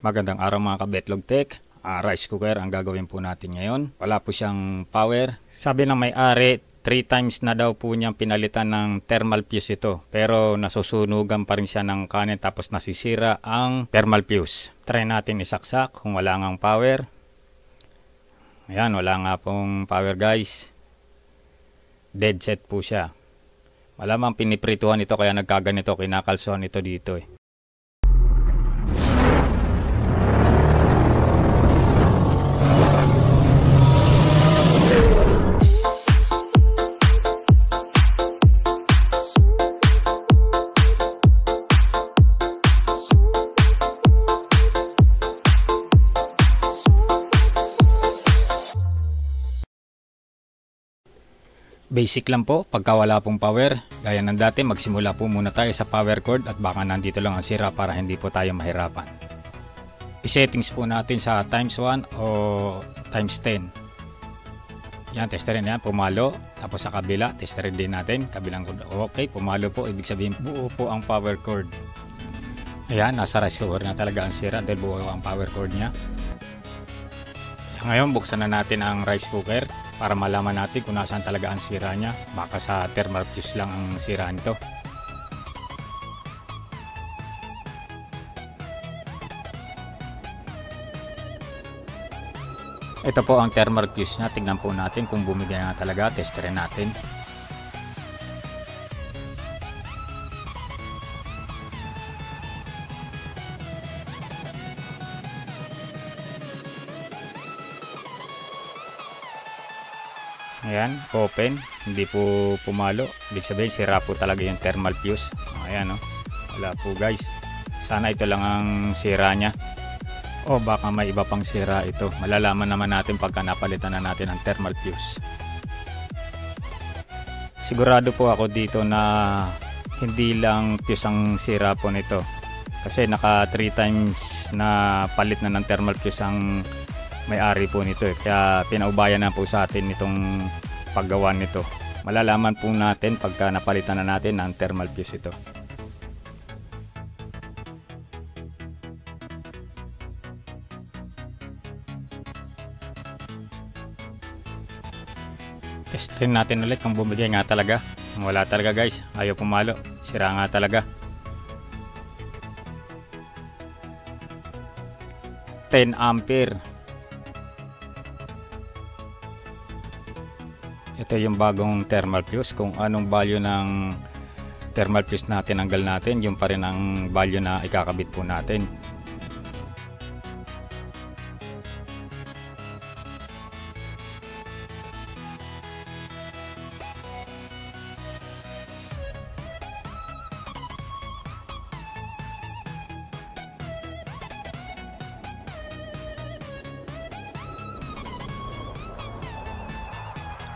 Magandang araw mga ka-Betlog Tech. Rice cooker ang gagawin po natin ngayon. Wala po siyang power. Sabi ng may-ari, 3 times na daw po niyang pinalitan ng thermal fuse ito. Pero nasusunugan pa rin siya ng kanin tapos nasisira ang thermal fuse. Try natin isaksak kung wala ngang power. Ayan, wala nga pong power guys. Dead set po siya. Malamang piniprituhan ito kaya nagkaganito, kinakalsuhan ito dito . Basic lang po, pagka wala pong power, gaya ng dati magsimula po muna tayo sa power cord at baka nandito lang ang sira para hindi po tayo mahirapan. I-settings po natin sa times 1 o times 10. Yan, testerin yan, pumalo. Tapos sa kabila, testerin din natin, kabilang cord. Okay, pumalo po, ibig sabihin buo po ang power cord. Ayan, nasa rice cooker na talaga ang sira dahil buo ang power cord niya. Ngayon, buksan na natin ang rice cooker para malaman natin kung nasaan talaga ang sira niya. Baka sa thermal fuse lang ang sira nito. Ito po ang thermal fuse niya. Tingnan po natin kung bumigay nga talaga. Testerin natin. Ayan, open, hindi po pumalo. Ibig sabihin, sira po talaga yung thermal fuse. Ayan, wala po guys. Sana ito lang ang sira niya. O baka may iba pang sira ito. Malalaman naman natin pagka napalitan na natin ang thermal fuse. Sigurado po ako dito na hindi lang fuse ang sira po nito. Kasi naka 3 times na palit na ng thermal fuse ang may-ari po nito . Kaya pinaubayan na po sa atin itong paggawa nito. Malalaman po natin pagka napalitan na natin ng thermal fuse ito. Testerin natin ulit kung bumigay nga talaga. Wala talaga guys, ayaw pumalo, sira nga talaga. 10 ampere. Ito yung bagong thermal fuse. Kung anong value ng thermal fuse natin tanggal natin, yung pa rin ang value na ikakabit po natin.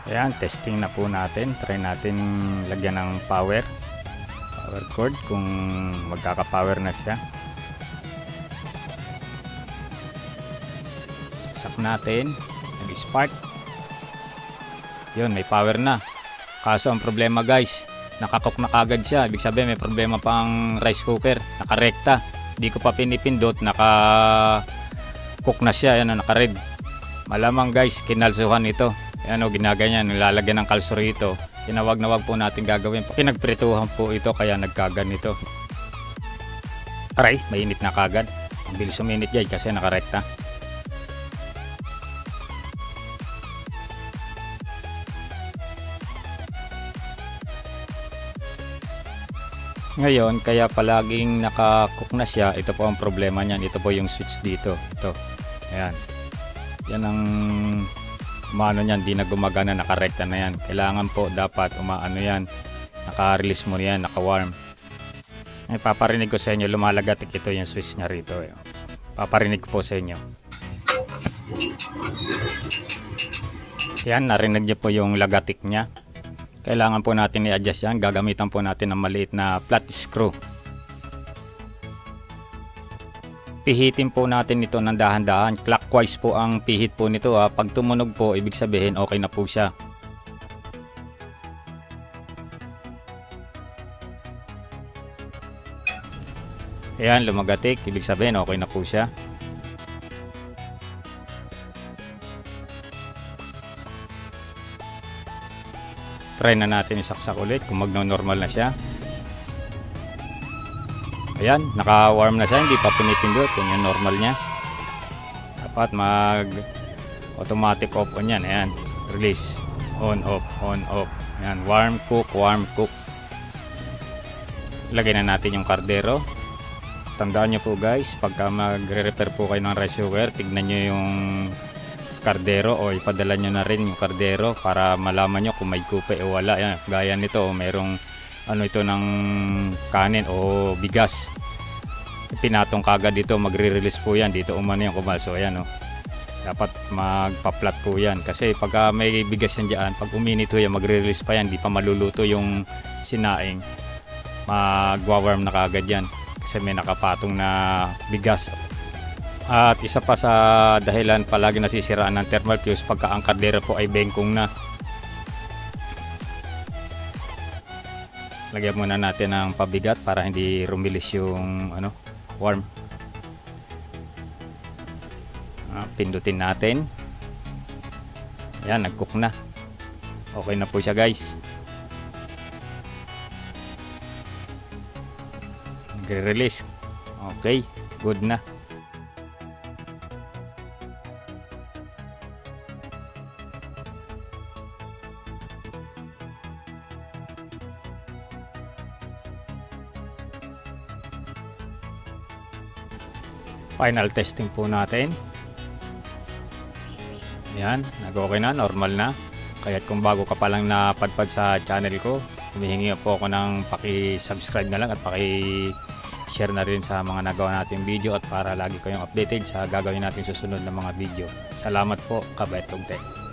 Ayan, testing na po natin. Try natin lagyan ng power cord kung magkaka-power na siya. Saksak natin, nag-spark. Yun, may power na. Kaso ang problema guys, nakakook na kagad siya. Ibig sabihin may problema pang rice cooker, nakarekta. Di ko pa pinipindot, naka-cook na siya. Ayan, naka-red. Malamang guys, kinalsuhan ito. Ayan, ginaganyan, nilalagyan ng kalso rito. Tinawag na wag po natin gagawin. Pinagprituhan po ito kaya nagkaganito. Aray, mainit na kagad. Ang bilis suminit guys kasi nakarekta. Ngayon, kaya palaging nakakook na siya. Ito po ang problema niyan. Ito po yung switch dito. Ito. Ayan. Yan ang umano niyan, di na gumagana, nakarekta na yan. Kailangan po dapat umaano yan, naka-release mo yan, naka-warm. Ay, paparinig ko sa inyo, lumalagatik ito yung switch niya rito. Paparinig ko po sa inyo. Yan, narinig niyo po yung lagatik niya. Kailangan po natin i-adjust yan. Gagamitan po natin ng maliit na flat screw. Pihitin po natin ito ng dahan-dahan. Clockwise po ang pihit po nito . Pag tumunog po, ibig sabihin okay na po siya. Ayan, lumagatik. Ibig sabihin okay na po siya. try na natin isaksak ulit kung magno-normal na siya. Ayan, naka-warm na siya, hindi pa pinipindot. Yan yung normal niya. Dapat mag automatic off on yan. Ayan, release, on off, on off. Ayan, warm cook, warm cook. Lagay na natin yung kardero. Tandaan nyo po guys, pagka magre-repair po kayo ng rice cooker, tignan nyo yung kardero o ipadala nyo na rin yung kardero para malaman nyo kung may kupe o wala. Ayan, gaya nito, merong ano ito ng kanin o bigas, pinatong kagad dito, magre-release po yan dito, umano yung kumalso. Ayan, dapat magpa-flat po yan kasi pagka may bigas yan dyan, pag uminito yan, magre-release pa yan, di pa maluluto yung sinaing, magwa-warm na kagad yan kasi may nakapatong na bigas. At isa pa sa dahilan palagi nasisiraan ng thermal fuse pagka ang kardero po ay bengkong na. Lagyan muna natin ng pabigat para hindi rumilis yung warm. Pindutin natin. Ayan, nag-cook na. Okay na po siya guys. Nagre-release. Okay, good na. Final testing po natin. Yan, nag-okay na, normal na. Kaya kung bago ka pa lang napadpad sa channel ko, humihingi po ako ng paki-subscribe na lang at paki-share na rin sa mga nagawa nating video at para lagi kayong updated sa gagawin natin susunod na mga video. Salamat po, Kabetlog Tech.